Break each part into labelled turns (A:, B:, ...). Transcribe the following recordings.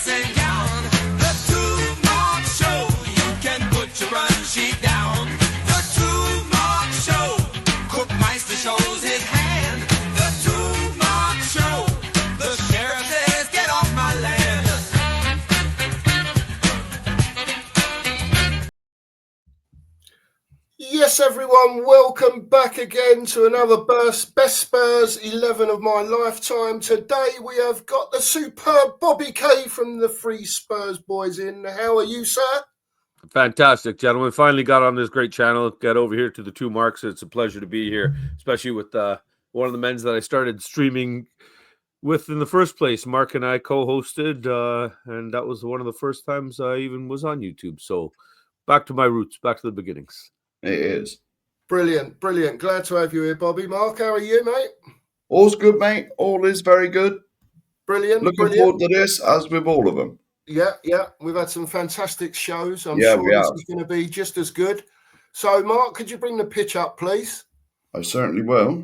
A: dressing gown. The two-mark show, you can put your run sheet down. The two-mark show, Cookmeister shows his hand. The two-mark show, the sheriff says, get off my land.
B: Yes, everyone, welcome back again to another best Spurs 11 of my lifetime. Today we have got the superb BobbyK from the Free Spurs boys in. How are you, sir?
C: Fantastic, gentlemen. Finally got on this great channel. Got over here to the two marks. It's a pleasure to be here, especially with one of the men that I started streaming with in the first place. Mark and I co-hosted, and that was one of the first times I even was on YouTube. So back to my roots, back to the beginnings.
D: It is.
B: Brilliant, brilliant. Glad to have you here, Bobby. Mark, how are you, mate?
D: All's good, mate. All is very good.
B: Brilliant.
D: Looking forward to this, as with all of them.
B: Yeah. We've had some fantastic shows. I'm
D: Yeah,
B: sure
D: we
B: this
D: have.
B: is going to be just as good. So, Mark, could you bring the pitch up, please?
D: I certainly will.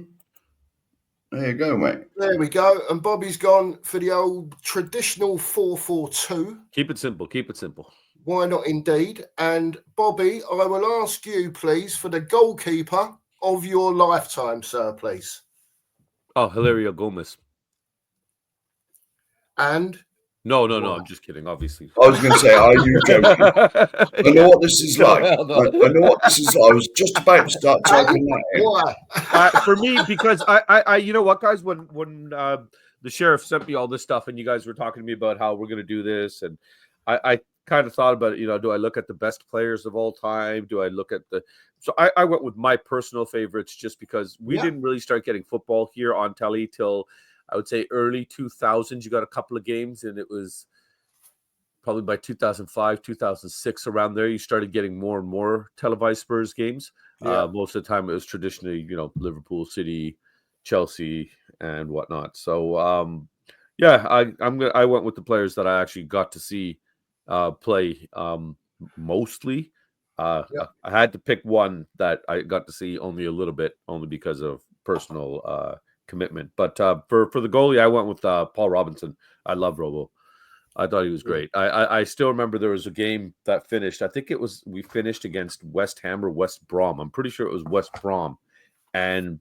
D: There you go, mate.
B: There we go. And Bobby's gone for the old traditional 4-4-2.
C: Keep it simple. Keep it simple.
B: Why not, indeed? And Bobby, I will ask you, please, for the goalkeeper of your lifetime, sir, please.
C: Oh, Hilario Gomez.
B: And
C: No, I'm just kidding, obviously.
D: I was going to say, are you joking? I know what this is like. I know what this is like. I was just about to start typing that in.
B: why?
C: For me, because I, you know what, guys, when the sheriff sent me all this stuff, and you guys were talking to me about how we're going to do this, and I kind of thought about it. You know, do I look at the best players of all time? Do I look at the? So I went with my personal favorites, just because we didn't really start getting football here on telly till I would say early 2000s. You got a couple of games, and it was probably by 2005, 2006, around there, you started getting more and more televised Spurs games. Most of the time, it was traditionally, you know, Liverpool, City, Chelsea, and whatnot. So, I went with the players that I actually got to see play mostly. I had to pick one that I got to see only a little bit, only because of personal commitment. But for the goalie, I went with Paul Robinson. I love Robo. I thought he was great. I still remember there was a game that finished. I think we finished against West Ham or West Brom. I'm pretty sure it was West Brom. And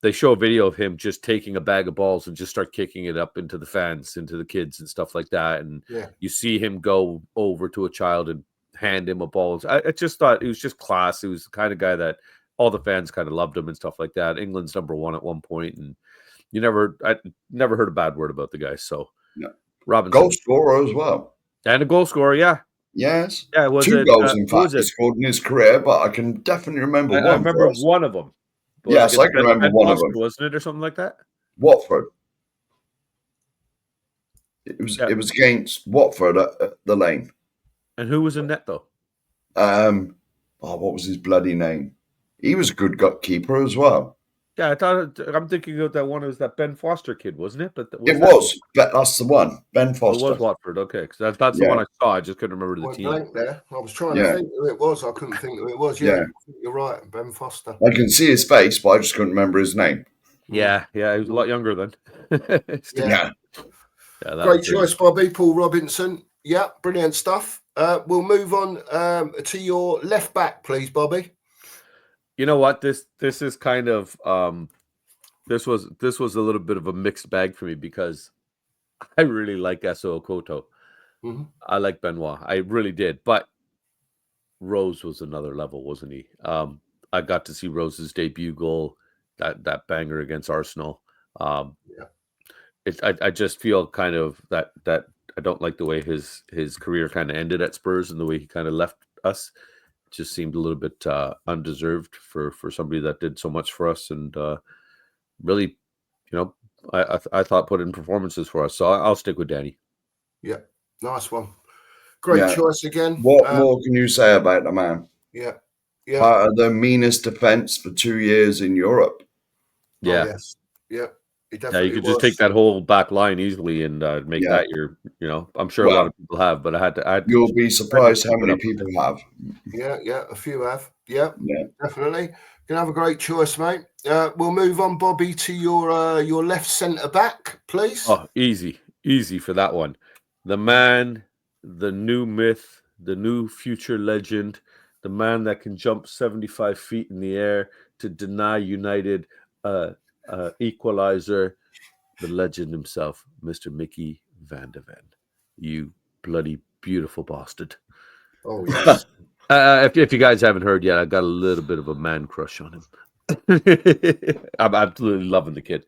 C: they show a video of him just taking a bag of balls and just start kicking it up into the fans, into the kids and stuff like that. And you see him go over to a child and hand him a ball. I just thought it was just class. He was the kind of guy that all the fans kind of loved him and stuff like that. England's #1 at one point, and I never heard a bad word about the guy. So Robinson.
D: Goal scorer as well.
C: And a goal scorer, yeah.
D: Yes.
C: Yeah,
D: Two goals, in fact, he scored in his career, but I can definitely remember one.
C: I remember one of them.
D: Yes, I can remember one of them.
C: Wasn't it, or something like that?
D: Watford. It was against Watford at the Lane.
C: And who was in net, though?
D: What was his bloody name? He was a good keeper as well.
C: Yeah, I'm thinking of that one. It was that Ben Foster kid, wasn't it? But
D: that's the one. Ben Foster.
C: It was Watford. Okay, because that's the one I saw. I just couldn't remember the team.
B: There. I was trying to think who it was. I couldn't think who it was. Yeah, you're right, Ben Foster.
D: I can see his face, but I just couldn't remember his name.
C: Yeah, he was a lot younger then.
B: Great choice, Bobby. Paul Robinson. Yeah, brilliant stuff. We'll move on to your left back, please, Bobby.
C: You know what? This is kind of this was a little bit of a mixed bag for me, because I really like Eso Okoto.
B: Mm-hmm.
C: I like Benoit. I really did. But Rose was another level, wasn't he? I got to see Rose's debut goal, that banger against Arsenal. I just feel kind of that I don't like the way his career kind of ended at Spurs, and the way he kind of left us. Just seemed a little bit undeserved for somebody that did so much for us, and really, I thought put in performances for us. So I'll stick with Danny.
B: Yeah, nice one. Great choice again.
D: What more can you say about the man?
B: Yeah.
D: Part of the meanest defense for 2 years in Europe.
C: Yeah.
B: Oh, yes. Yeah.
C: You could just take that whole back line easily and make that your, I'm sure a lot of people have, but I had to.
D: You'll be surprised how many people have.
B: Yeah, a few have. Yeah, definitely. Can have a great choice, mate. We'll move on, Bobby, to your left centre back, please.
C: Oh, easy for that one. the man, the new myth, the new future legend, the man that can jump 75 feet in the air to deny United equalizer, the legend himself, Mr. Mickey Van de Ven. You bloody beautiful bastard.
B: Oh yes.
C: If you guys haven't heard yet, I got a little bit of a man crush on him. I'm absolutely loving the kid.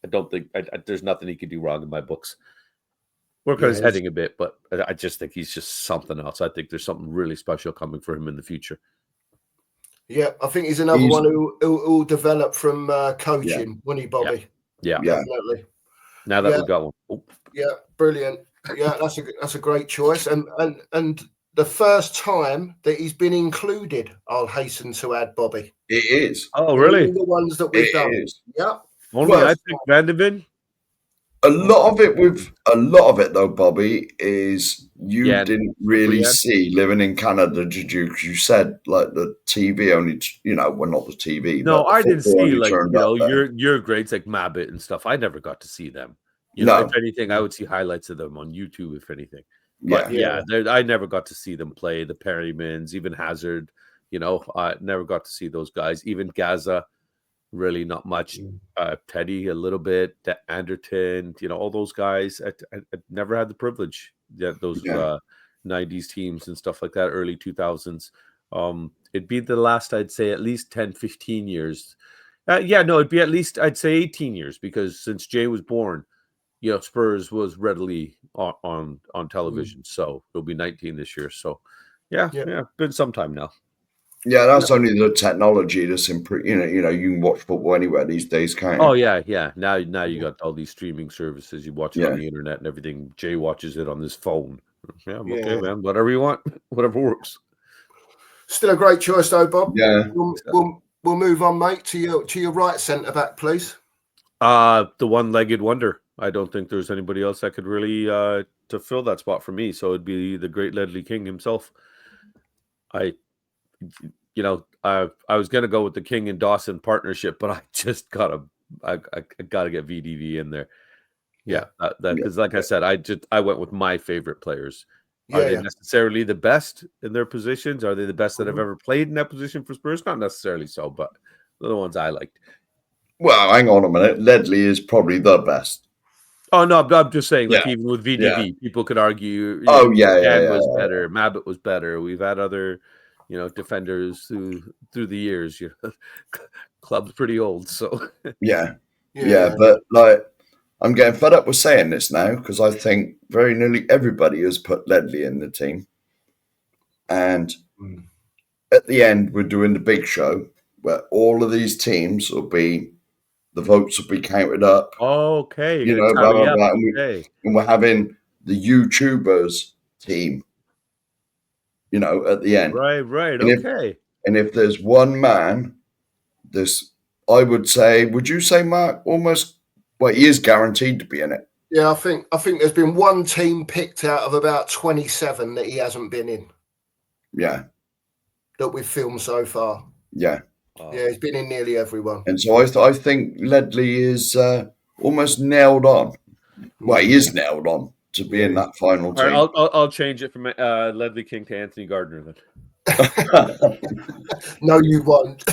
C: I don't think there's nothing he could do wrong in my books. Work on his heading a bit, but I just think he's just something else. I think there's something really special coming for him in the future.
B: Yeah, I think he's another one who'll develop from coaching, won't he, Bobby?
C: Yeah,
B: definitely.
C: Now that we've got one. Oh.
B: Yeah, brilliant. Yeah, that's a great choice. And the first time that he's been included, I'll hasten to add, Bobby.
D: It is.
C: Oh, really?
B: All the ones that we've done.
D: Is.
B: Yeah.
C: Only I picked Van de Ven.
D: A lot of it though, Bobby, is you didn't really see living in Canada, did you? Because you said like the TV only, well, not the TV.
C: No,
D: but
C: I didn't see like
D: your
C: your grades like Mabbit and stuff. I never got to see them. You know, if anything, I would see highlights of them on YouTube, if anything. But I never got to see them play. The Perrymans, even Hazard. I never got to see those guys. Even Gaza. Really not much. Teddy a little bit. Anderton, all those guys. I never had the privilege. Those 90s teams and stuff like that, early 2000s. It'd be the last, I'd say, at least 10, 15 years. It'd be at least, I'd say 18 years, because since Jay was born, Spurs was readily on television. So it'll be 19 this year. So been some time now.
D: Yeah, that's only the technology that's improved. You can watch football anywhere these days, can't you?
C: Oh yeah. Now you got all these streaming services. You watch it on the internet and everything. Jay watches it on his phone. Yeah, okay, man. Whatever you want, whatever works.
B: Still a great choice, though, Bob.
D: Yeah.
B: We'll move on, mate, to your right centre back, please.
C: The one-legged wonder. I don't think there's anybody else that could really to fill that spot for me. So it'd be the great Ledley King himself. I was gonna go with the King and Dawson partnership, but I just gotta get VDV in there. Yeah, because like I said, I went with my favorite players. Are they necessarily the best in their positions? Are they the best that have ever played in that position for Spurs? Not necessarily so, but they're the ones I liked.
D: Well, hang on a minute. Ledley is probably the best.
C: Oh no, I'm just saying, like even with VDV, people could argue.
D: Dan
C: was better. Mabbit was better. We've had other. Defenders through the years. Club's pretty old, so
D: but like I'm getting fed up with saying this now, because I think very nearly everybody has put Ledley in the team, and at the end we're doing the big show where all of these teams the votes will be counted up.
C: Okay,
D: blah, blah, blah, and we're having the YouTubers team. At the end.
C: Right.
D: And if there's one man, I would say, would you say, Mark, almost, he is guaranteed to be in it.
B: Yeah, I think there's been one team picked out of about 27 that he hasn't been in.
D: Yeah.
B: That we've filmed so far.
D: Yeah.
B: Yeah, he's been in nearly everyone.
D: And so I think Ledley is almost nailed on. Well, he is nailed on to be in that final team.
C: Right, I'll change it from Ledley King to Anthony Gardner then.
B: No, you won't.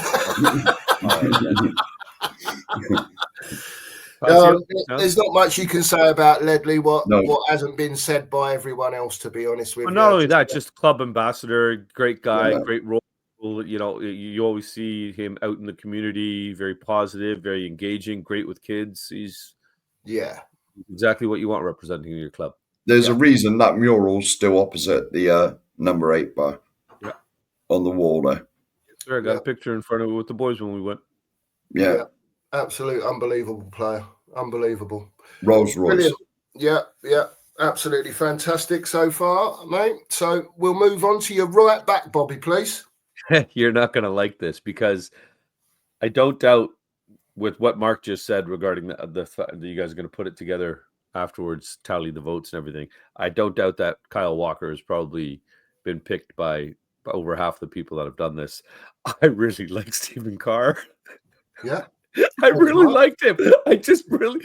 B: There's not much you can say about Ledley. What hasn't been said by everyone else, to be honest with you.
C: Not only that, just club ambassador, great guy, great role. You always see him out in the community, very positive, very engaging, great with kids. He's exactly what you want representing your club.
D: There's a reason that mural's still opposite the number 8 bar on the wall there.
C: Sure, I got a picture in front of it with the boys when we went.
B: Yeah. Absolute unbelievable player. Unbelievable.
D: Rolls Royce.
B: Brilliant. Yeah. Absolutely fantastic so far, mate. So we'll move on to your right back, Bobby, please.
C: You're not going to like this, because I don't doubt, with what Mark just said regarding the fact that you guys are going to put it together afterwards, tally the votes and everything, I don't doubt that Kyle Walker has probably been picked by over half the people that have done this. I really like Stephen Carr.
B: Yeah.
C: I really liked him. I just really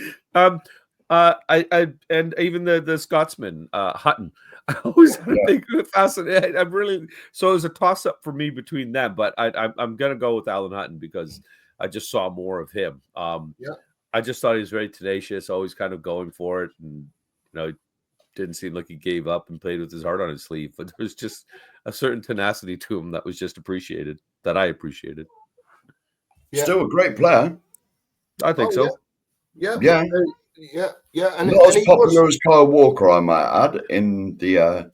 C: I and even the Scotsman, Hutton. I always had to think fascinating. I'm really so it was a toss up for me between them, but I'm gonna go with Alan Hutton because I just saw more of him. I just thought he was very tenacious, always kind of going for it, and didn't seem like he gave up and played with his heart on his sleeve. But there was just a certain tenacity to him that was just appreciated, that I appreciated.
D: Still a great player.
C: I think so.
B: Yeah.
D: And not as popular as Kyle Walker, I might add. In the,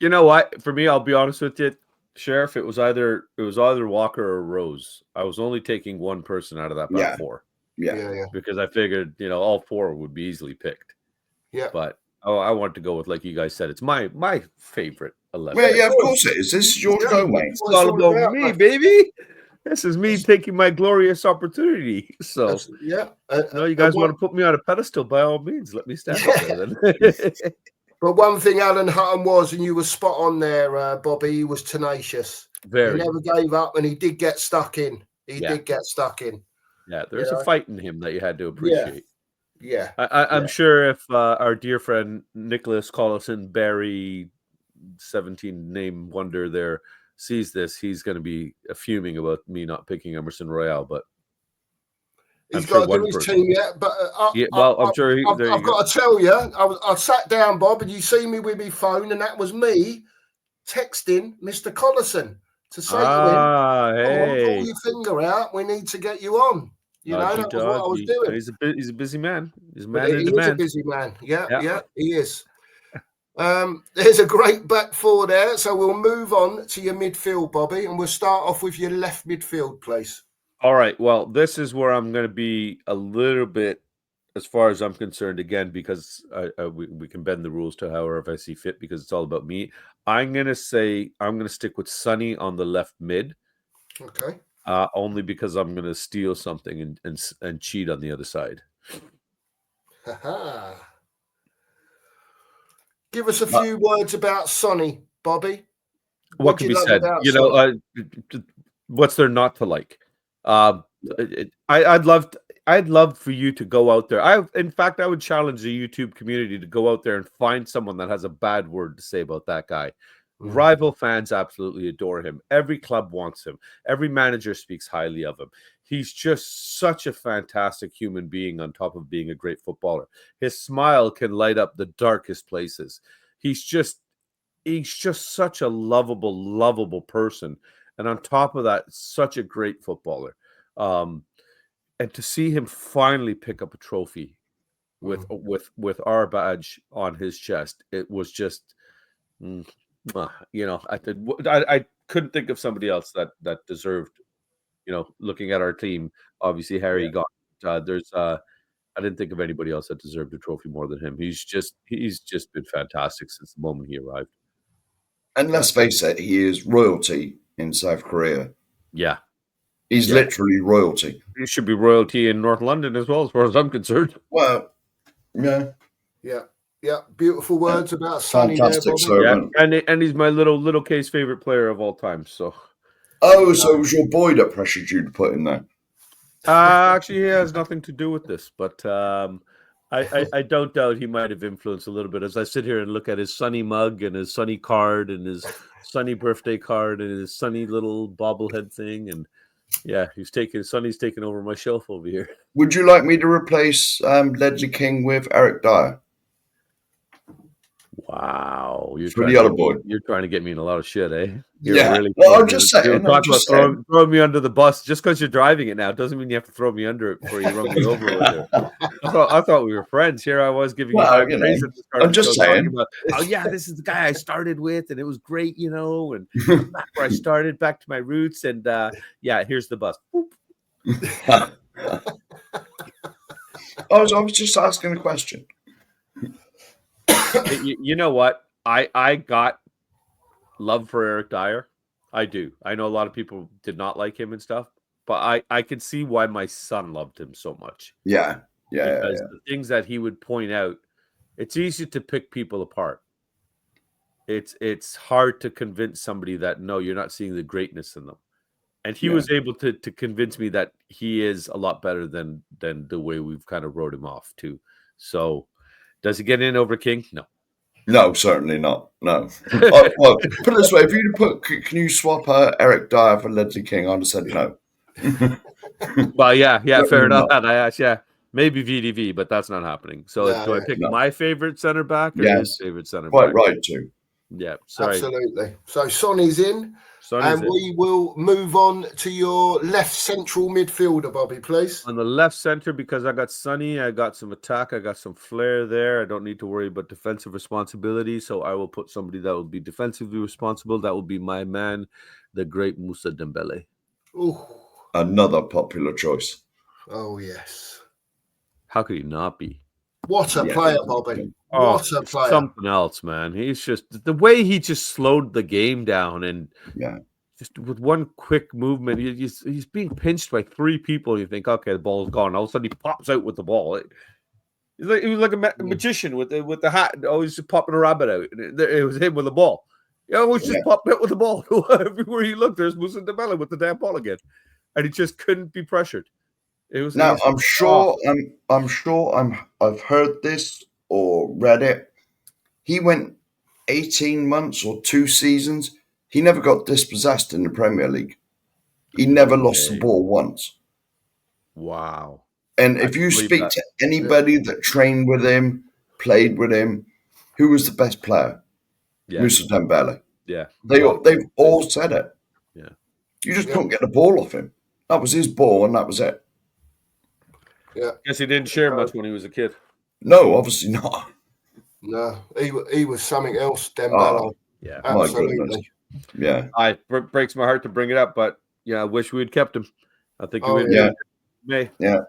C: you know what? For me, I'll be honest with you, Sheriff. It was either Walker or Rose. I was only taking one person out of that back four.
B: Yeah.
C: Because I figured all four would be easily picked.
B: Yeah.
C: But I wanted to go with, like you guys said, it's my favorite 11.
D: Well, yeah, of course it is. This is your show, mate.
C: It's all about me, baby. This is me taking my glorious opportunity. So, you guys want to put me on a pedestal, by all means, let me stand up there then.
B: But one thing Alan Hutton was, and you were spot on there, Bobby, he was tenacious.
C: Very.
B: He never gave up, and he did get stuck in. Did get stuck in.
C: Yeah, there's a fight in him that you had to appreciate.
B: Yeah.
C: I'm sure if our dear friend Nicholas Collison Barry, 17 name wonder there, sees this, he's going to be fuming about me not picking Emerson Royale, but
B: he's got to do his team yet. But
C: I'm sure
B: I've got to tell you, I sat down, Bob, and you see me with my phone, and that was me texting Mr. Collison to say to him,
C: hey,
B: pull your finger out. We need to get you on. That was what I was doing.
C: He's a busy man. He's a
B: man in demand. He is a busy man. Yeah, he is. There's a great back four there, so we'll move on to your midfield, Bobby, and we'll start off with your left midfield, please.
C: All right. Well, this is where I'm going to be a little bit, as far as I'm concerned, again, because we can bend the rules to however I see fit, because it's all about me. I'm going to stick with Sonny on the left mid.
B: Okay.
C: Only because I'm going to steal something and cheat on the other side.
B: Give us a few words about Sonny, Bobby.
C: What can be said? What's there not to like? I'd love for you to go out there. In fact, I would challenge the YouTube community to go out there and find someone that has a bad word to say about that guy. Rival fans absolutely adore him. Every club wants him. Every manager speaks highly of him. He's just such a fantastic human being on top of being a great footballer. His smile can light up the darkest places. He's just such a lovable person. And on top of that, such a great footballer. And to see him finally pick up a trophy with our badge on his chest, it was just... I couldn't think of somebody else that deserved, looking at our team. Obviously, Harry got. I didn't think of anybody else that deserved a trophy more than him. He's just been fantastic since the moment he arrived.
D: And let's face it, he is royalty in South Korea.
C: Yeah,
D: he's literally royalty.
C: He should be royalty in North London as well, as far as I'm concerned.
D: Well, yeah.
B: Yeah, beautiful words about Sonny there,
C: Bobby. And he's my little K's favorite player of all time. So,
D: so it was your boy that pressured you to put in there?
C: Actually, he has nothing to do with this, but I don't doubt he might have influenced a little bit. As I sit here and look at his Sonny mug and his Sonny card and his Sonny birthday card and his Sonny little bobblehead thing, and Sonny's taking over my shelf over here.
D: Would you like me to replace Ledley King with Eric Dyer?
C: Wow, you're trying to get me in a lot of shit, eh?
D: I'm just saying.
C: Throw me under the bus. Just because you're driving it now doesn't mean you have to throw me under it before you run me over with it. I thought we were friends. Here I was giving you my praise at the start.
D: I'm just saying.
C: About, this is the guy I started with, and it was great, and back where I started, back to my roots, and here's the bus.
D: I was just asking a question.
C: You know what? I got love for Eric Dyer. I do. I know a lot of people did not like him and stuff, but I could see why my son loved him so much.
D: Because
C: the things that he would point out, it's easy to pick people apart. It's hard to convince somebody that no, you're not seeing the greatness in them. And he was able to convince me that he is a lot better than the way we've kind of wrote him off too. So Does he get in over King? No.
D: No, certainly not. No. Well, put it this way: if you put, can you swap Eric Dyer for Ledley King? I'd have said no.
C: Well, yeah, fair enough.
D: Not.
C: I asked, maybe VDV, but that's not happening. So do I pick my favorite center back or his favorite center back?
D: Quite right, too.
C: Yeah, sorry.
B: Absolutely. So Sonny's in. We will move on to your left central midfielder, Bobby, please.
C: On the left center, because I got Sonny, I got some attack, I got some flair there. I don't need to worry about defensive responsibility, so I will put somebody that will be defensively responsible. That will be my man, the great Moussa Dembele.
B: Ooh.
D: Another popular choice.
B: Oh, yes.
C: How could he not be?
B: What a player, Bobby. What a player.
C: Something else, man. He's just the way he just slowed the game down and just with one quick movement, he's being pinched by three people. And you think, okay, the ball's gone. All of a sudden, he pops out with the ball. He was like a magician with the hat, always just popping a rabbit out. And it was him with the ball. He always just popped out with the ball. Everywhere he looked, there's Moussa Dembele with the damn ball again, and he just couldn't be pressured.
D: I've heard this or read it. He went 18 months or 2 seasons. He never got dispossessed in the Premier League. He never lost the ball once.
C: Wow.
D: And if you speak to anybody that trained with him, played with him, who was the best player? Moussa Dembele.
C: Yeah.
D: They've all said it.
C: Yeah.
D: You just couldn't get the ball off him. That was his ball and that was it.
B: Yeah.
C: Guess he didn't share much when he was a kid.
D: No, obviously not.
B: No, he was something else, Dembele.
C: Yeah.
B: Absolutely.
D: Yeah.
C: It breaks my heart to bring it up, but I wish we had kept him. I think we would.
D: Yeah.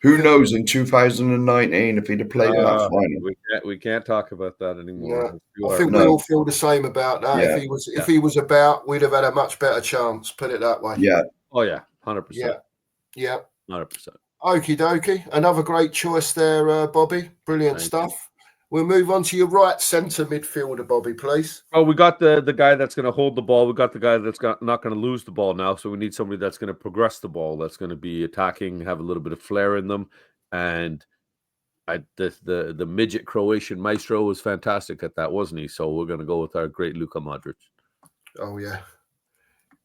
D: Who knows in 2019 if he'd have played in that final?
C: We can't talk about that anymore.
B: Yeah. I think we all feel the same about that. Yeah. If he was about, we'd have had a much better chance. Put it that way.
D: Yeah.
C: Oh yeah, 100%.
B: Yeah.
C: 100%.
B: Okie dokie. Another great choice there, Bobby. Brilliant stuff. We'll move on to your right centre midfielder, Bobby, please.
C: Oh, we got the guy that's going to hold the ball. We got the guy that's not going to lose the ball now. So we need somebody that's going to progress the ball, that's going to be attacking, have a little bit of flair in them. And the midget Croatian maestro was fantastic at that, wasn't he? So we're going to go with our great Luka Modric.
B: Oh, yeah.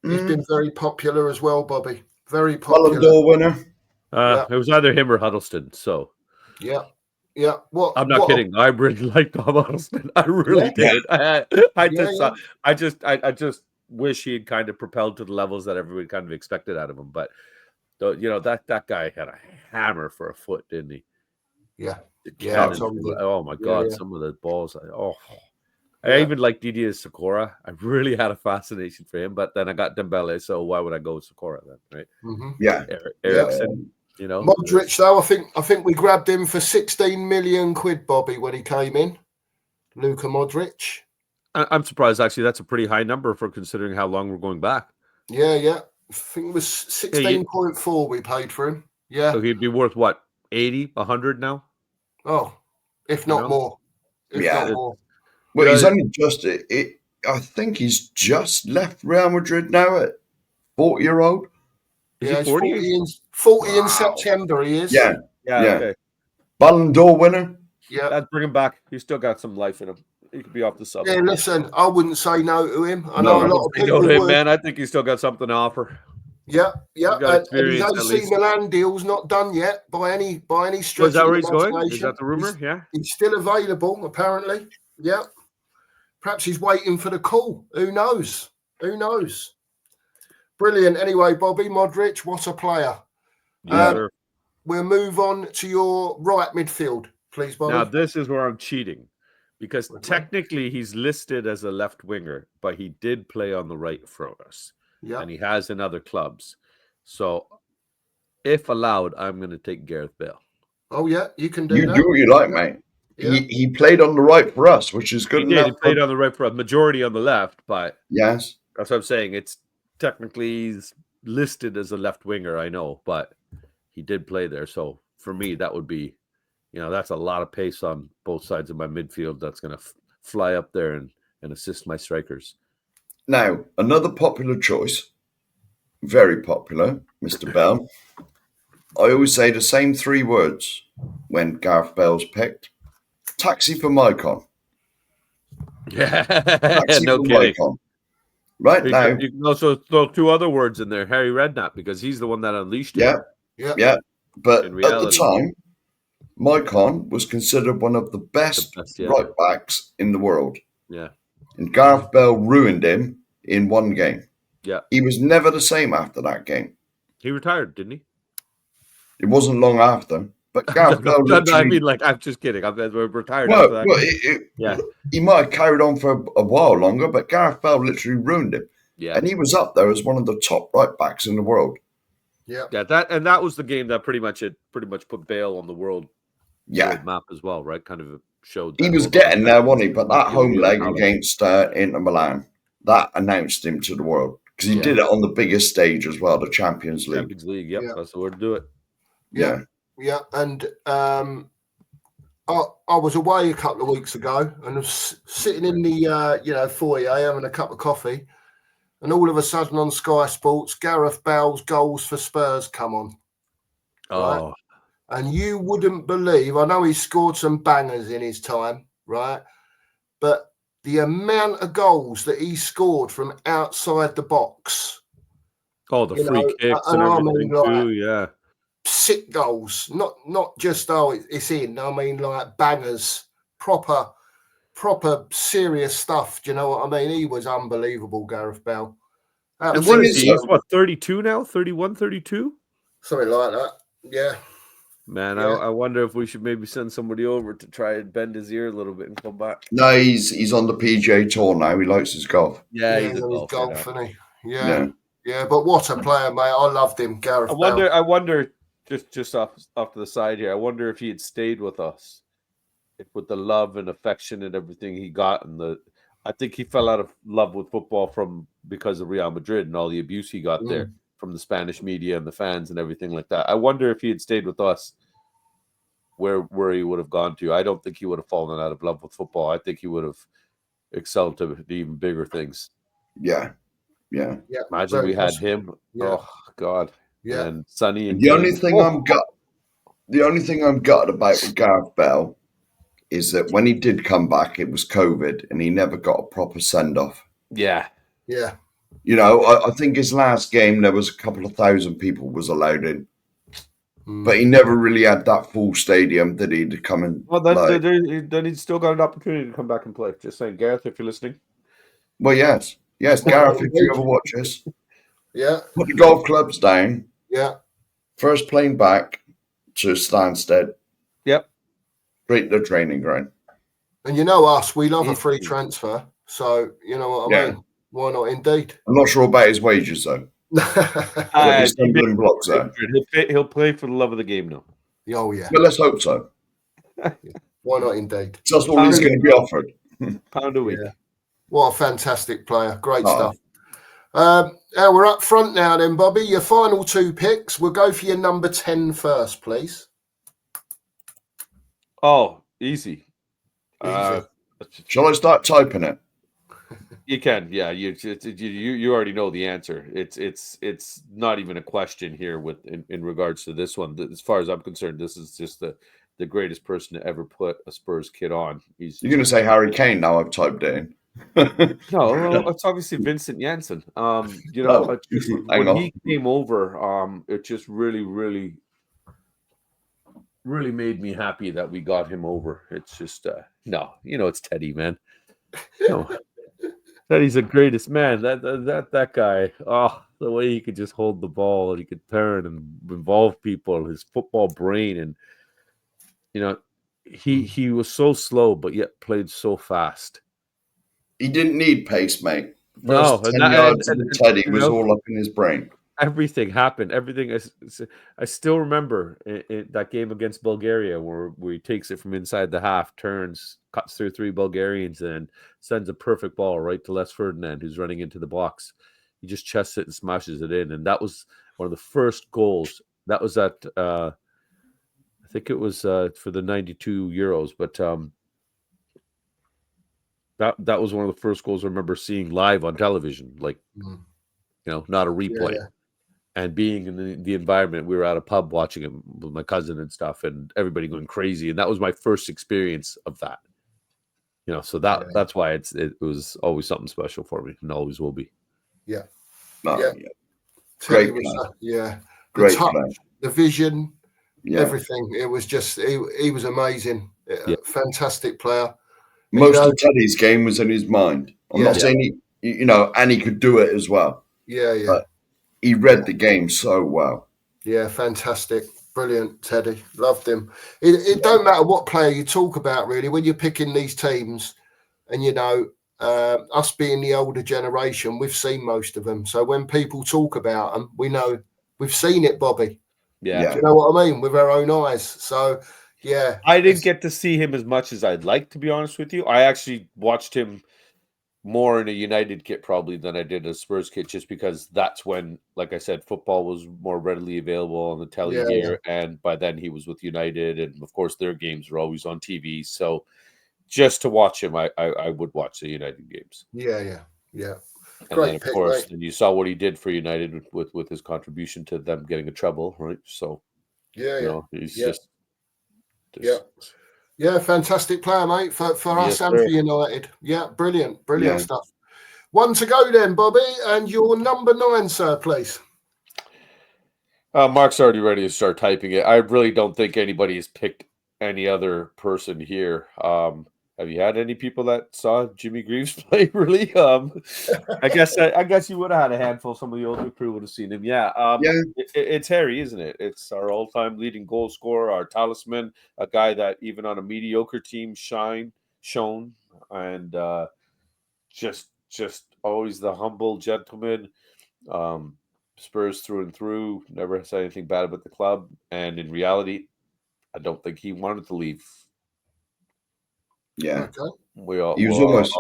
B: He's been very popular as well, Bobby. Very popular.
D: Ballon d'Or winner.
C: It was either him or Huddleston. So
B: yeah.
C: I'm not kidding. I really liked Bob Huddleston. I really did. I just wish he had kind of propelled to the levels that everybody kind of expected out of him. But that guy had a hammer for a foot, didn't he?
B: Yeah.
C: Oh my God, some of the balls. I even like Didier Sikora. I really had a fascination for him, but then I got Dembele, so why would I go with Sikora then, right?
B: Mm-hmm.
D: Yeah.
C: Ericsson.
B: Modric, though, I think we grabbed him for 16 million quid, Bobby, when he came in. Luka Modric.
C: I'm surprised, actually. That's a pretty high number for considering how long we're going back.
B: Yeah. I think it was 16.4 we paid for him. Yeah.
C: So he'd be worth what, 80, 100 now?
B: Oh, if not more. Not more.
D: Well, he's only just I think he's just left Real Madrid now at 40-year-old.
C: Is he 40?
B: 40 in September, he is.
D: Yeah.
C: Okay.
D: Ballon d'Or winner.
B: Yeah.
C: Let's bring him back. He's still got some life in him. He could be off the sub.
B: Yeah, listen, I wouldn't say no to him. I know a lot of people would.
C: Man, I think he's still got something to offer.
B: Yeah. And his AC Milan deal's not done yet by any stretch.
C: Is that where he's going? Is that the rumor?
B: He's still available, apparently. Yeah. Perhaps he's waiting for the call. Who knows? Brilliant. Anyway, Bobby Modric, what a player.
C: Yeah.
B: We'll move on to your right midfield, please, Bobby.
C: Now, this is where I'm cheating because technically he's listed as a left winger, but he did play on the right for us. Yeah. And he has in other clubs. So, if allowed, I'm going to take Gareth Bale.
B: Oh, yeah, you can do that.
D: You do what you like, mate. Yeah. He played on the right for us, which is good enough.
C: He played on the right for us. Majority on the left, but
D: yes.
C: That's what I'm saying. It's technically he's listed as a left winger, I know, but he did play there. So for me, that would be, that's a lot of pace on both sides of my midfield. That's going to fly up there and assist my strikers.
D: Now, another popular choice, very popular, Mr. Bell. I always say the same 3 words when Gareth Bale's picked. Taxi for Mycon.
C: Yeah,
D: Taxi
C: no
D: for
C: kidding.
D: Mycon. Right
C: You
D: now,
C: you can also throw 2 other words in there, Harry Redknapp, because he's the one that unleashed it.
D: yeah. But
C: In
D: at the
C: reality,
D: time, Mycon was considered one of the best
C: yeah.
D: right backs in the world.
C: Yeah,
D: And Gareth Bale ruined him in one game.
C: yeah.
D: He was never the same after that game.
C: He retired, didn't he?
D: It wasn't long after. But Gareth Bale
C: No, I
D: literally...
C: mean, like, I'm just kidding. I'm retired
D: Well,
C: after that.
D: well, he might have carried on for a while longer, but Gareth Bale literally ruined him.
C: Yeah.
D: And he was up there as one of the top right backs in the world.
B: Yeah.
C: Yeah, that was the game that pretty much put Bale on the world map as well, right? Kind of showed that.
D: He was getting there, wasn't he? But that home leg against Inter Milan, that announced him to the world. Because he did it on the biggest stage as well, the Champions League.
C: Champions League, yep. That's the word to do it.
B: Yeah. And I was away a couple of weeks ago and was sitting in the foyer having a cup of coffee, and all of a sudden on Sky Sports, Gareth Bale's goals for Spurs come on. Right?
C: Oh,
B: and you wouldn't believe, I know he scored some bangers in his time, right? But the amount of goals that he scored from outside the box.
C: Oh, the free kicks and everything too, yeah.
B: Sick goals, not just it's in. I mean, like bangers, proper serious stuff. Do you know what I mean? He was unbelievable, Gareth Bale.
C: And what is he? He's what, 32 now? 31, 32?
B: Something like that. Yeah.
C: Man, I wonder if we should maybe send somebody over to try and bend his ear a little bit and come back.
D: No, he's on the PGA Tour now. He likes his golf.
C: Yeah, he's a golfer,
B: isn't he? Yeah. But what a player, mate! I loved him, Gareth.
C: I wonder. Just off to the side here, I wonder if he had stayed with us, with the love and affection and everything he got, I think he fell out of love with football because of Real Madrid and all the abuse he got there from the Spanish media and the fans and everything like that. I wonder if he had stayed with us, where he would have gone to. I don't think he would have fallen out of love with football. I think he would have excelled to even bigger things.
D: Yeah.
C: Imagine we had him. Yeah. Oh God. Yeah. And Sonny and
D: the only thing I'm gutted about with Gareth Bale is that when he did come back, it was COVID and he never got a proper send off.
B: Yeah.
D: You know, I think his last game there was a couple of thousand people was allowed in. But he never really had that full stadium that he'd come in.
C: Well, then he's still got an opportunity to come back and play. Just saying, Gareth, if you're listening.
D: Well, yes, Gareth, if you ever watch this, put the golf clubs down.
B: Yeah,
D: first plane back to Stansted.
C: Yep,
D: straight to the training ground.
B: And you know us, we love a free transfer. So you know what I mean. Why not? Indeed.
D: I'm not sure about his wages though. Blocks there.
C: He'll play for the love of the game now.
B: Oh yeah.
D: But let's hope so.
B: Why not? Indeed.
D: That's all he's going to be offered.
C: £1 a week.
B: Yeah. What a fantastic player! Great stuff. Now we're up front now, then, Bobby. Your final 2 picks. We'll go for your number 10 first, please.
C: Oh, easy.
D: Shall I start typing it?
C: You can, yeah. You already know the answer. It's not even a question here in regards to this one. As far as I'm concerned, this is just the greatest person to ever put a Spurs kit on.
D: You're going to say Harry Kane now? I've typed it in.
C: No, it's obviously Vincent Janssen. When he came over, it just really, really, really made me happy that we got him over. It's just it's Teddy, man. No. Teddy's the greatest man. That guy. Oh, the way he could just hold the ball and he could turn and involve people, his football brain, and he was so slow but yet played so fast.
D: He didn't need pace, mate. First 10 yards and Teddy was all up in his brain.
C: Everything happened. Everything. I still remember in that game against Bulgaria where he takes it from inside the half, turns, cuts through 3 Bulgarians, and sends a perfect ball right to Les Ferdinand, who's running into the box. He just chests it and smashes it in, and that was one of the first goals. That was at I think it was for the 92 Euros, but that was one of the first goals I remember seeing live on television, not a replay.
B: Yeah.
C: and being in the environment. We were at a pub watching him with my cousin and stuff, and everybody going crazy. And that was my first experience of that. So that's why it was always something special for me, and always will be.
B: Yeah.
D: Oh,
B: yeah.
D: yeah.
B: Teddy
D: Great
B: was,
D: player.
B: yeah. The
D: Great
B: touch,
D: player.
B: the vision,
D: Yeah.
B: everything. It was just, he was amazing. Fantastic player.
D: Most of Teddy's game was in his mind. I'm not saying and he could do it as well.
B: Yeah, yeah.
D: But he read the game so well.
B: Yeah, fantastic. Brilliant, Teddy. Loved him. It don't matter what player you talk about, really, when you're picking these teams. And, us being the older generation, we've seen most of them. So when people talk about them, we know we've seen it, Bobby.
C: Yeah.
B: Do you know what I mean? With our own eyes. So, yeah.
C: I didn't get to see him as much as I'd like, to be honest with you. I actually watched him more in a United kit probably than I did a Spurs kit, just because that's when, like I said, football was more readily available on the telly here. And by then he was with United, and of course their games were always on TV. So just to watch him, I would watch the United games.
B: Yeah.
C: And
B: Great
C: then, of
B: pick,
C: course,
B: mate.
C: and you saw what he did for United with his contribution to them getting a treble, right? So he's just
B: fantastic player, mate, for us and
C: sir.
B: for United. Yeah, brilliant stuff. One to go then, Bobby, and your number 9, sir, please.
C: Mark's already ready to start typing it. I really don't think anybody has picked any other person here. Have you had any people that saw Jimmy Greaves play? Really? I guess you would have had a handful. Some of the older crew would have seen him. Yeah. It's Harry, isn't it? It's our all-time leading goal scorer, our talisman, a guy that even on a mediocre team shone, and just always the humble gentleman. Spurs through and through. Never said anything bad about the club, and in reality, I don't think he wanted to leave.
D: Yeah.
B: Okay.
D: He was almost.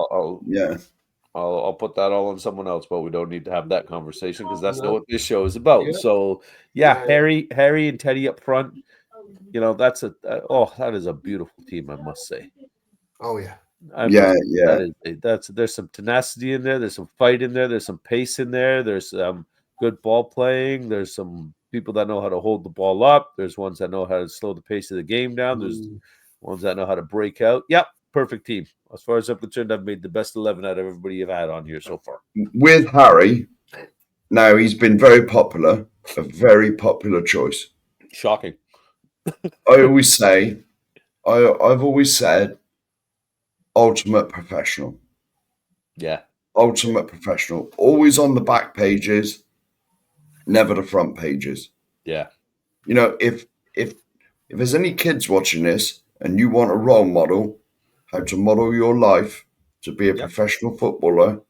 C: I'll put that all on someone else, but we don't need to have that conversation because that's not what this show is about. Yeah. So, Harry and Teddy up front. That's that is a beautiful team, I must say.
B: Oh yeah.
C: There's some tenacity in there. There's some fight in there. There's some pace in there. There's good ball playing. There's some people that know how to hold the ball up. There's ones that know how to slow the pace of the game down. There's ones that know how to break out. Yep, perfect team. As far as I'm concerned, I've made the best 11 out of everybody you've had on here so far.
D: With Harry, now he's been very popular, a very popular choice.
C: Shocking.
D: I've always said, ultimate professional.
C: Yeah.
D: Ultimate professional. Always on the back pages, never the front pages.
C: Yeah.
D: If there's any kids watching this and you want a role model, how to model your life to be a professional footballer,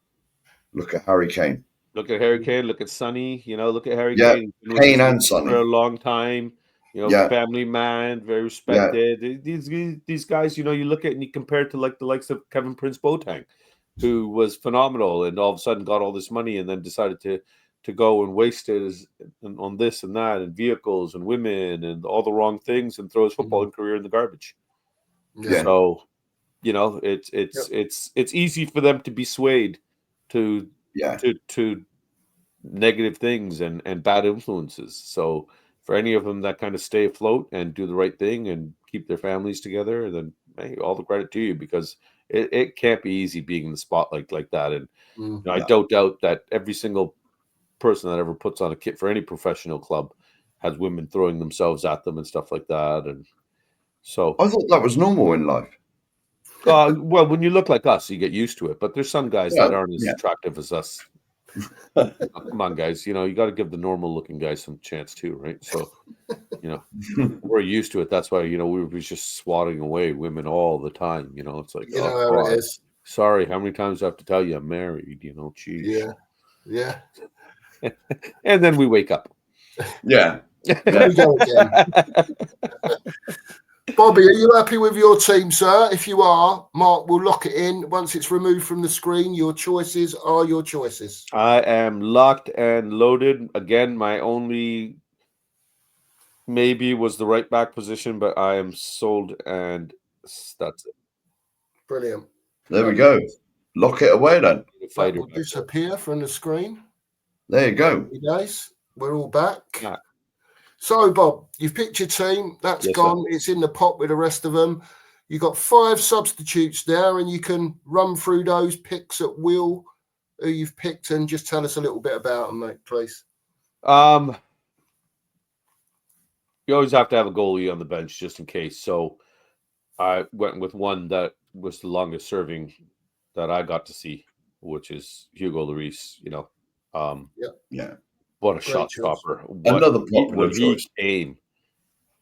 D: look at Harry Kane.
C: Look at Harry Kane. Look at Sonny. Look at Harry
D: Kane. Kane and Sonny.
C: For a long time. Family man, very respected. Yeah. These guys, you look at and you compare it to like the likes of Kevin Prince Boateng, who was phenomenal and all of a sudden got all this money and then decided to go and waste it on this and that and vehicles and women and all the wrong things and throw his footballing career in the garbage.
D: Yeah.
C: So, it's easy for them to be swayed to negative things and bad influences. So for any of them that kind of stay afloat and do the right thing and keep their families together, then hey, all the credit to you, because it can't be easy being in the spotlight like that. And I don't doubt that every single person that ever puts on a kit for any professional club has women throwing themselves at them and stuff like that. And so
D: I thought that was normal in life.
C: Well, when you look like us, you get used to it. But there's some guys that aren't as attractive as us. Come on, guys. You got to give the normal-looking guys some chance too, right? So, we're used to it. That's why we were just swatting away women all the time. It's like,
B: how it is.
C: Sorry, how many times do I have to tell you I'm married? Geez.
B: Yeah.
C: And then we wake up.
D: Yeah.
B: We go again. Bobby, are you happy with your team, sir? If you are, Mark will lock it in. Once it's removed from the screen, your choices are your choices.
C: I am locked and loaded. Again, my only maybe was the right back position, but I am sold, and that's it.
B: Brilliant.
D: There we go. Lock it away then.
B: That will disappear from the screen.
D: There you go.
B: Happy days. We're all back.
C: Yeah.
B: So, Bob, you've picked your team. That's
C: Yes,
B: gone. Sir. It's in the pot with the rest of them. You've got 5 substitutes there, and you can run through those picks at will, who you've picked, and just tell us a little bit about them, mate, please.
C: You always have to have a goalie on the bench just in case. So I went with one that was the longest serving that I got to see, which is Hugo Lloris. What a
B: Great
C: shot
B: choice.
C: stopper!
D: Another popular choice.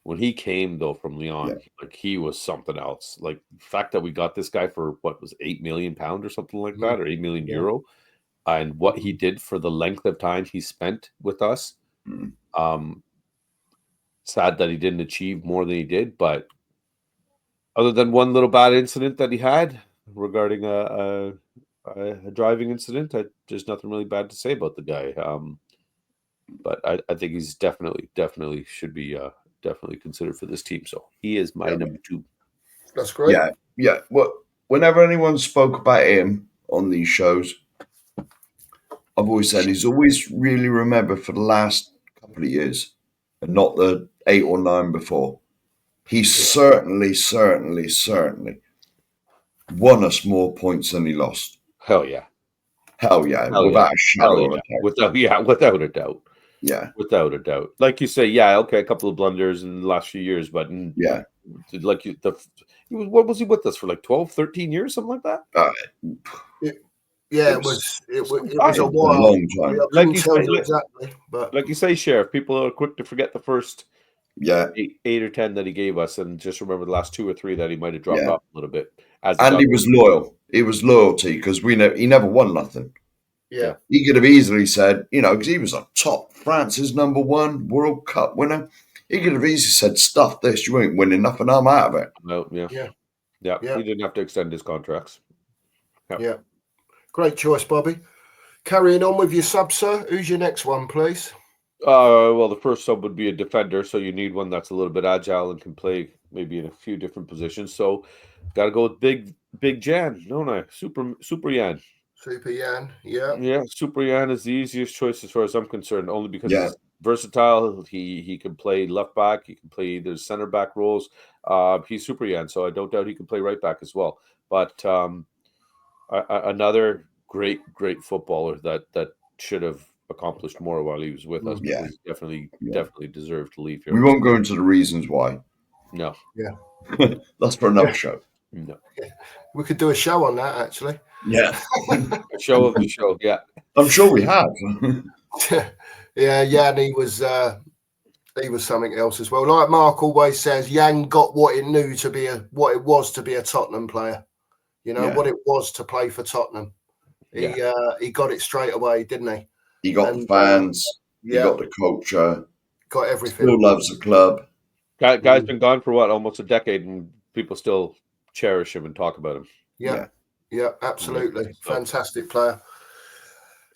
C: When he came though from Lyon, like he was something else. Like the fact that we got this guy for what was £8 million or something like that, or €8 million, and what he did for the length of time he spent with us. Sad that he didn't achieve more than he did, but other than one little bad incident that he had regarding a driving incident, there's nothing really bad to say about the guy. But I think he's definitely should be definitely considered for this team. So he is my number 2.
B: That's great.
D: Yeah. Well, whenever anyone spoke about him on these shows, I've always said he's always really remembered for the last couple of years and not the 8 or 9 before. He certainly won us more points than he lost.
C: Hell yeah.
D: Without a shadow of a doubt.
C: Without a doubt.
D: Yeah.
C: Without a doubt. Like you say, a couple of blunders in the last few years, but what was he with us for, like 12, 13 years, something like that?
B: It was a while.
D: A long time.
C: Like you say, Sheriff, people are quick to forget the first 8 or 10 that he gave us, and just remember the last 2 or 3 that he might have dropped off a little bit.
D: And he was loyal. It was loyalty because he never won nothing.
B: Yeah.
D: He could have easily said, because he was a top France's #1 World Cup winner. He could have easily said, stuff this, you ain't winning nothing, I'm out of it.
C: No, yeah. He didn't have to extend his contracts.
B: Yeah. Great choice, Bobby. Carrying on with your sub, sir. Who's your next one, please?
C: Well, the first sub would be a defender, so you need one that's a little bit agile and can play maybe in a few different positions. So, got to go with Big Jan, don't I? Super Jan.
B: Super Jan, yeah.
C: Yeah, Super Jan is the easiest choice as far as I'm concerned, only because he's versatile. He can play left back. He can play either center back roles. He's Super Jan, so I don't doubt he can play right back as well. But another great footballer that should have accomplished more while he was with us.
D: Yeah,
C: definitely deserved to leave here.
D: We won't go into the reasons why.
C: No.
B: Yeah.
D: That's for another show.
C: No.
B: We could do a show on that, actually.
D: Yeah.
C: A show of the show, yeah.
D: I'm sure we have.
B: Yeah, Jan, he was something else as well. Like Mark always says, Jan got what it was to be a Tottenham player. What it was to play for Tottenham. He got it straight away, didn't he?
D: He got the fans. He got the culture.
B: Got everything.
D: Still loves the club.
C: Guy's been gone for almost a decade, and people still cherish him and talk about him.
B: Yeah, absolutely. Fantastic player.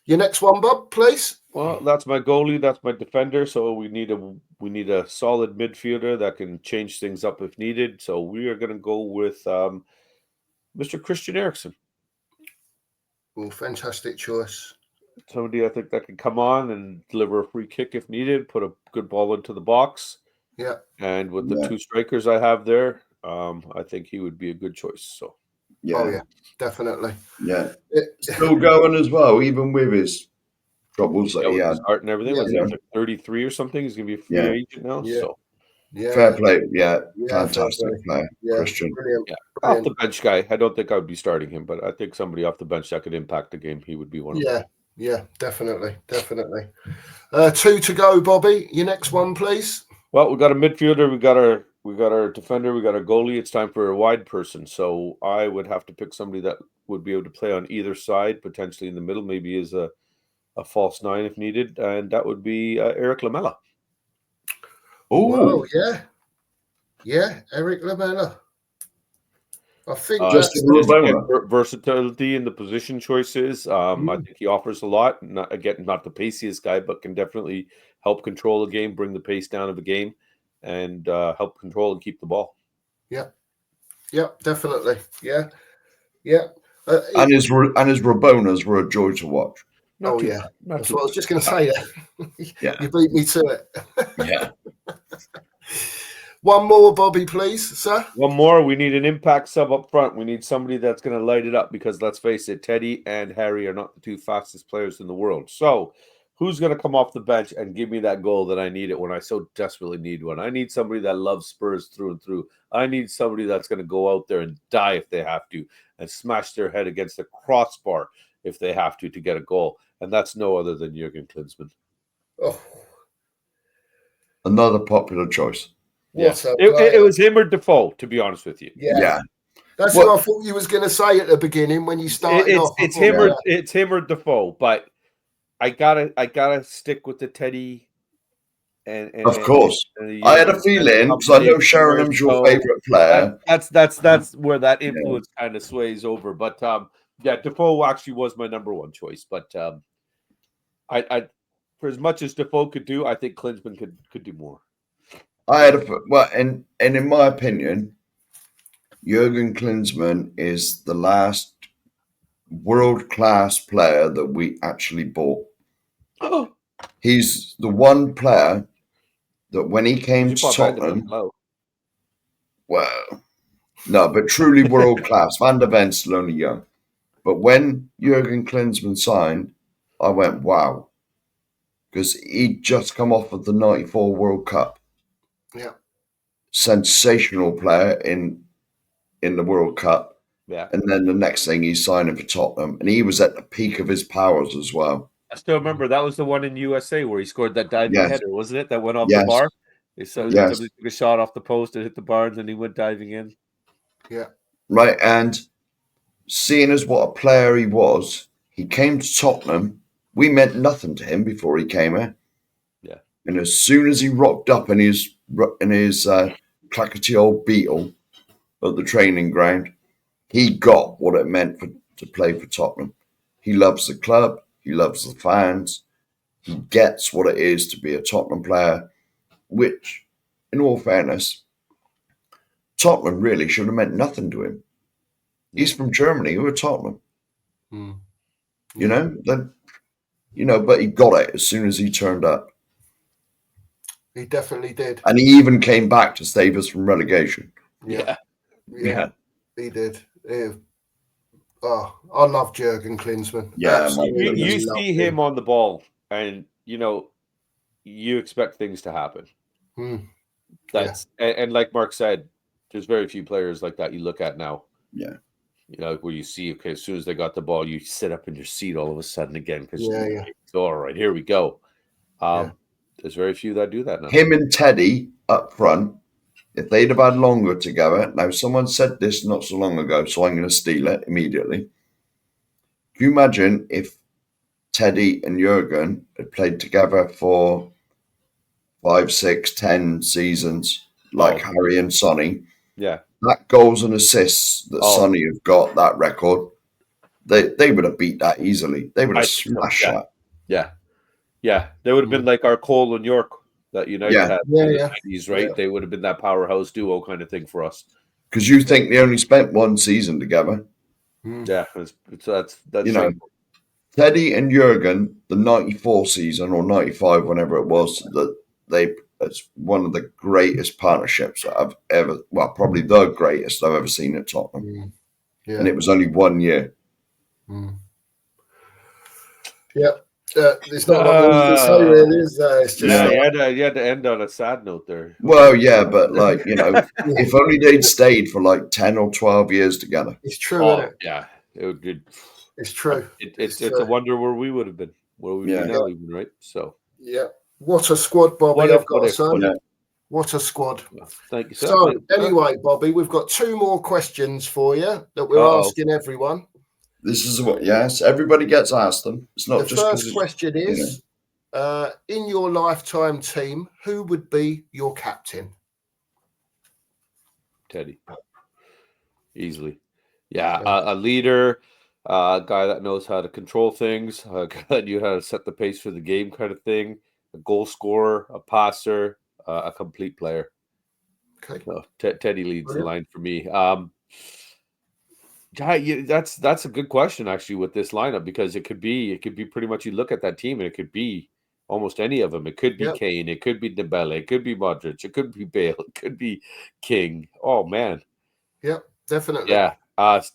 B: Your next one, Bob, please.
C: Well, that's my goalie. That's my defender. So we need a solid midfielder that can change things up if needed. So we are going to go with Mr. Christian Eriksen.
B: Well, fantastic choice.
C: Somebody I think that can come on and deliver a free kick if needed, put a good ball into the box.
B: Yeah.
C: And with the 2 strikers I have there, I think he would be a good choice. So.
D: Yeah.
B: Oh, yeah, definitely.
D: Yeah. Still going as well, even with his troubles that he had.
C: His heart and everything. Was he like 33 or something? He's going to be a free agent now.
B: Yeah.
C: So.
B: Yeah.
D: Fair play. Yeah. Fantastic player.
B: Yeah.
D: Christian.
B: Brilliant.
C: Yeah. Off the bench guy. I don't think I would be starting him, but I think somebody off the bench that could impact the game, he would be one of them.
B: Yeah, definitely. 2 to go, Bobby. Your next one, please.
C: Well, we got a midfielder, we got our defender, we got our goalie. It's time for a wide person. So I would have to pick somebody that would be able to play on either side, potentially in the middle, maybe as a false 9 if needed, and that would be Eric Lamela.
B: Oh, yeah, Eric Lamela. I think
C: just versatility in the position choices. I think he offers a lot. Not the paciest guy, but can definitely help control a game, bring the pace down of a game, and help control and keep the ball.
B: Yeah, definitely. Yeah.
D: And his Rabonas were a joy to watch.
C: Not too
B: yeah.
C: bad. Not
B: That's
C: too
B: what I was just going to say.
D: Yeah.
B: You beat me to it.
D: Yeah.
B: One more, Bobby, please, sir.
C: One more. We need an impact sub up front. We need somebody that's going to light it up because let's face it, Teddy and Harry are not the two fastest players in the world. So, who's going to come off the bench and give me that goal that I need it when I so desperately need one? I need somebody that loves Spurs through and through. I need somebody that's going to go out there and die if they have to and smash their head against the crossbar if they have to get a goal. And that's no other than Jurgen Klinsmann.
B: Oh,
D: Another popular choice.
B: what a
C: It
B: player.
C: was him or Defoe, to be honest with you.
B: Yeah. That's
D: Well-
B: what I thought you was going to say at the beginning when you started off.
C: It's
B: I thought,
C: him or Defoe, but I gotta stick with the Teddy and
D: Of course.
C: and
D: I had a feeling, because I know Sheringham's your
C: So
D: favourite player.
C: that's where that influence kind of sways over. But Defoe actually was my number one choice. But I for as much as Defoe could do, I think Klinsmann could do more.
D: And in my opinion, Jurgen Klinsmann is the last world-class player that we actually bought.
C: Oh,
D: He's the one player that when he came to Tottenham, well, no, but truly world-class. Van der Ven's still only young. But when Jurgen Klinsmann signed, I went, wow. Because he'd just come off of the 94 World Cup.
B: Yeah.
D: Sensational player in the World Cup.
C: Yeah.
D: And then the next thing he's signing for Tottenham. And he was at the peak of his powers as well.
C: I still remember that was the one in USA where he scored that diving header, wasn't it? That went off the bar. So somebody took a shot off the post and hit the bar, and then he went diving in.
B: Yeah.
D: Right. And seeing as what a player he was, he came to Tottenham. We meant nothing to him before he came here.
C: Yeah.
D: And as soon as he rocked up in his clackety old Beetle at the training ground, he got what it meant to play for Tottenham. He loves the club. He loves the fans. He gets what it is to be a Tottenham player, which, in all fairness, Tottenham really should have meant nothing to him. He's from Germany. We're Tottenham.
B: Mm.
D: You know, but he got it as soon as he turned up.
B: He definitely did.
D: And he even came back to save us from relegation.
B: Yeah. He did. Oh, I love Jurgen Klinsmann.
D: Yeah,
C: you see him on the ball, and you expect things to happen. And like Mark said, there's very few players like that you look at now.
D: Yeah.
C: Where you see, okay, as soon as they got the ball, you sit up in your seat all of a sudden again because all right, here we go. There's very few that do that now.
D: Him and Teddy up front, if they'd have had longer together. Now, someone said this not so long ago, so I'm going to steal it immediately. Can you imagine if Teddy and Jurgen had played together for 5, 6, 10 seasons, like Harry and Sonny?
C: Yeah.
D: That goals and assists that Sonny have got, that record, they would have beat that easily. They would have smashed that.
C: Yeah. Yeah. They would have been like our Cole and York that United had in the 90s, right?
B: Yeah.
C: They would have been that powerhouse duo kind of thing for us.
D: Because you think they only spent one season together.
C: Yeah. That's
D: you know, Teddy and Jurgen, the 94 season or 95, whenever it was, it's one of the greatest partnerships that I've ever, well, probably the greatest I've ever seen at Tottenham.
B: Yeah.
D: And it was only 1 year.
B: Yeah. It's not what we can say, really, is there? It's just
C: you had to end on a sad note there.
D: Well, yeah, but if only they'd stayed for like 10 or 12 years together.
B: It's true, isn't it?
C: Yeah.
B: It's true.
C: It's a wonder where we would have been, where we'd be now, even, right? So,
B: yeah. What a squad, Bobby. I've got to say. What a squad.
C: Thank you, sir.
B: So, anyway, Bobby, we've got 2 more questions for you that we're asking everyone.
D: This is everybody gets asked them. It's not
B: the first question is, in your lifetime team, who would be your captain?
C: Teddy. Easily. Yeah, a leader, a guy that knows how to control things, a guy that knew how to set the pace for the game kind of thing, a goal scorer, a passer, a complete player.
B: Okay.
C: So, Teddy leads the line for me. Yeah, that's a good question actually with this lineup, because it could be pretty much, you look at that team and it could be almost any of them. It could be
B: Yep.
C: Kane, it could be Dembele, it could be Modric, it could be Bale, it could be King. Oh man,
B: Yep, definitely.
C: yeah.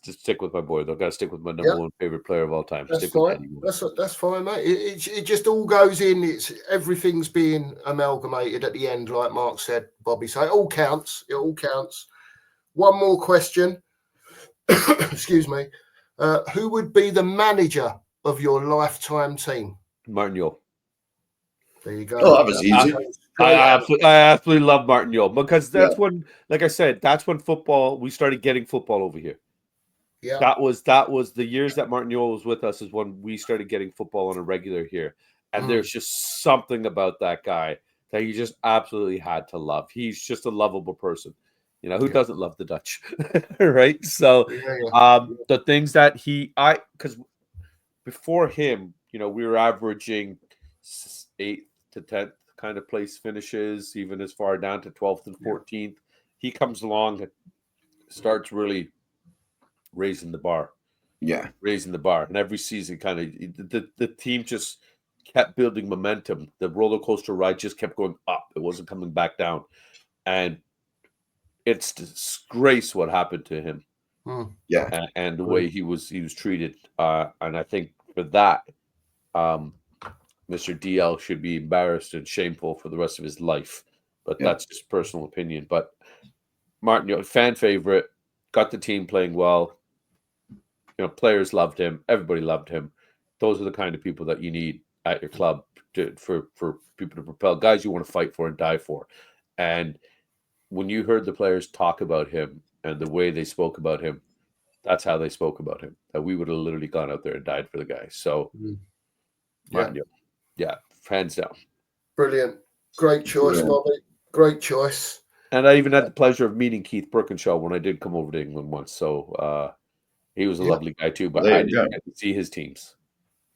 C: Just stick with my boy though. Got to stick with my number one favorite player of all time.
B: That's
C: Stick with
B: fine.
C: Eddie.
B: That's fine, mate. It just all goes in. It's everything's being amalgamated at the end, like Mark said, Bobby. So it all counts. It all counts. One more question. Excuse me. Who would be the manager of your lifetime team?
C: Martin Yule.
B: There you go.
D: Oh, that was easy.
C: I absolutely love Martin Yule, because that's when, like I said, that's when we started getting football over here.
B: Yeah.
C: That was the years that Martin Yule was with us is when we started getting football on a regular here. And there's just something about that guy that you just absolutely had to love. He's just a lovable person. You know, who doesn't love the Dutch? Right? So the things that because before him, you know, we were averaging 8th to 10th kind of place finishes, even as far down to 12th and 14th. He comes along and starts really raising the bar.
D: Yeah.
C: Raising the bar. And every season kind of the team just kept building momentum. The roller coaster ride just kept going up. It wasn't coming back down. And it's disgrace what happened to him.
D: Yeah.
C: And the way he was treated. And I think for that, Mr. DL should be embarrassed and shameful for the rest of his life. But that's just personal opinion. But Martin, you know, fan favorite, got the team playing well. You know, players loved him. Everybody loved him. Those are the kind of people that you need at your club for people to propel, guys you want to fight for and die for. And when you heard the players talk about him and the way they spoke about him, that's how they spoke about him. That we would have literally gone out there and died for the guy. So, Martin, hands down.
B: Brilliant. Great choice, Bobby. Great choice.
C: And I even had the pleasure of meeting Keith Birkinshaw when I did come over to England once. So he was a lovely guy too, but I didn't get to see his teams.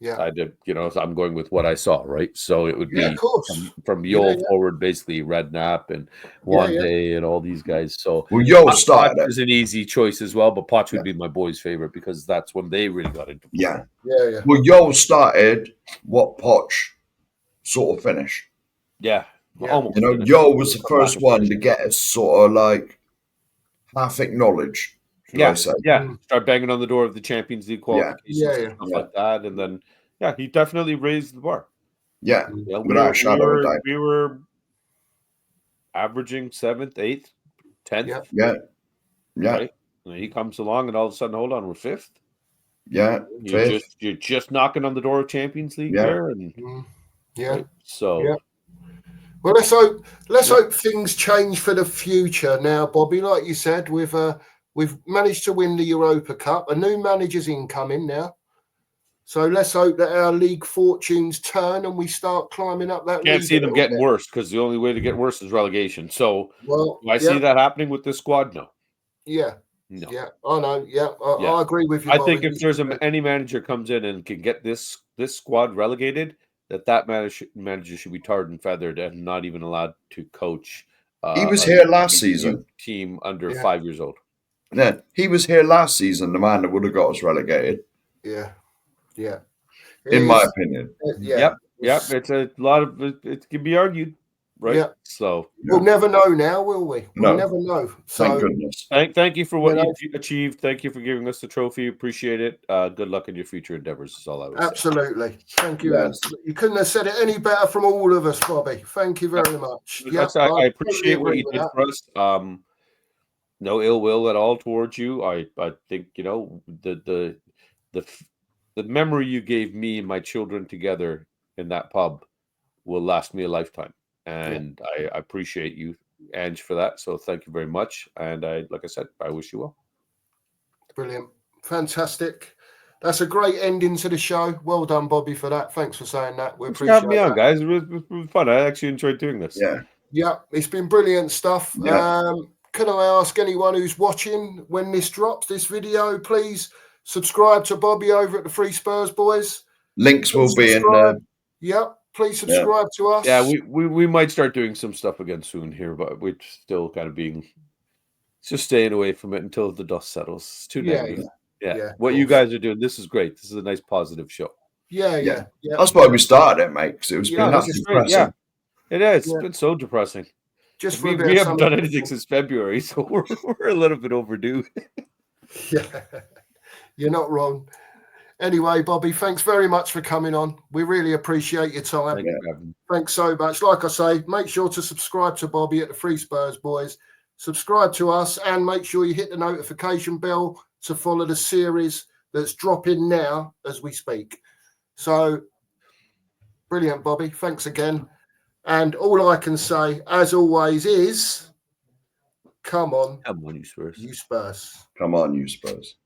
B: Yeah.
C: I did, you know, so I'm going with what I saw, right? So it would be from Yule forward, basically Redknapp and Wande and all these guys. So
D: Yule started
C: Potch is an easy choice as well, but Potch would be my boy's favorite because that's when they really got into football.
B: Yeah.
D: Well, Yule started what Potch sort of finished.
C: Yeah.
D: Almost. You know, Yule was the first one to get us sort of like half acknowledged.
C: Start banging on the door of the Champions League qualifications and stuff like that, and then he definitely raised the bar.
D: Without a shadow of a doubt.
C: We were averaging 7th, 8th, 10th. Right? And he comes along, and all of a sudden, hold on, we're 5th. You're just knocking on the door of Champions League there, and right? So.
B: Well, let's hope things change for the future now, Bobby. Like you said, we've managed to win the Europa Cup. A new manager's incoming now. So let's hope that our league fortunes turn and we start climbing up that league.
C: Can't see them getting worse, because the only way to get worse is relegation. So do I see that happening with this squad? No.
B: Yeah.
C: No.
B: Yeah, I know. Yeah, I agree with you.
C: I think if there's any manager comes in and can get this squad relegated, that manager should be tarred and feathered and not even allowed to coach.
D: He was here last season.
C: Team under 5 years old.
D: Yeah, he was here last season. The man that would have got us relegated.
B: Yeah.
D: In my opinion.
C: Yep. It's a lot of it can be argued, right? Yeah. So
B: we'll never know now, will we? We'll never know. So,
D: thank goodness.
C: Thank you for what you achieved. Thank you for giving us the trophy. Appreciate it. Good luck in your future endeavors. Is all I would
B: say. Thank you. Yes. You couldn't have said it any better from all of us, Bobby. Thank you very much.
C: I appreciate what you did for us. No ill will at all towards you. I think, you know, the memory you gave me and my children together in that pub will last me a lifetime. And I appreciate you, Ange, for that. So thank you very much. And like I said, I wish you well.
B: Brilliant. Fantastic. That's a great ending to the show. Well done, Bobby, for that. Thanks for saying that. We appreciate
C: having me on, guys. It was fun. I actually enjoyed doing this.
B: Yeah, it's been brilliant stuff. Can I ask anyone who's watching, when this drops, this video, please subscribe to Bobby over at the Free Spurs Boys.
D: Links will be in there.
B: Yep. Please subscribe to us.
C: Yeah, we might start doing some stuff again soon here, but we're still kind of just staying away from it until the dust settles. It's too negative. Yeah. What you guys are doing, this is great. This is a nice positive show.
B: Yeah.
D: That's why we started it, mate, because it was been nothing depressing.
C: Yeah, it is. It's been so depressing.
B: Just for
C: we haven't done anything since February, so we're a little bit overdue.
B: Yeah, you're not wrong. Anyway, Bobby, thanks very much for coming on. We really appreciate your time. Thanks so much. Like I say, make sure to subscribe to Bobby at the Free Spurs Boys. Subscribe to us and make sure you hit the notification bell to follow the series that's dropping now as we speak. So, brilliant, Bobby. Thanks again. And all I can say, as always, is come on.
C: Come on, you Spurs.
B: You Spurs.
D: Come on, you Spurs.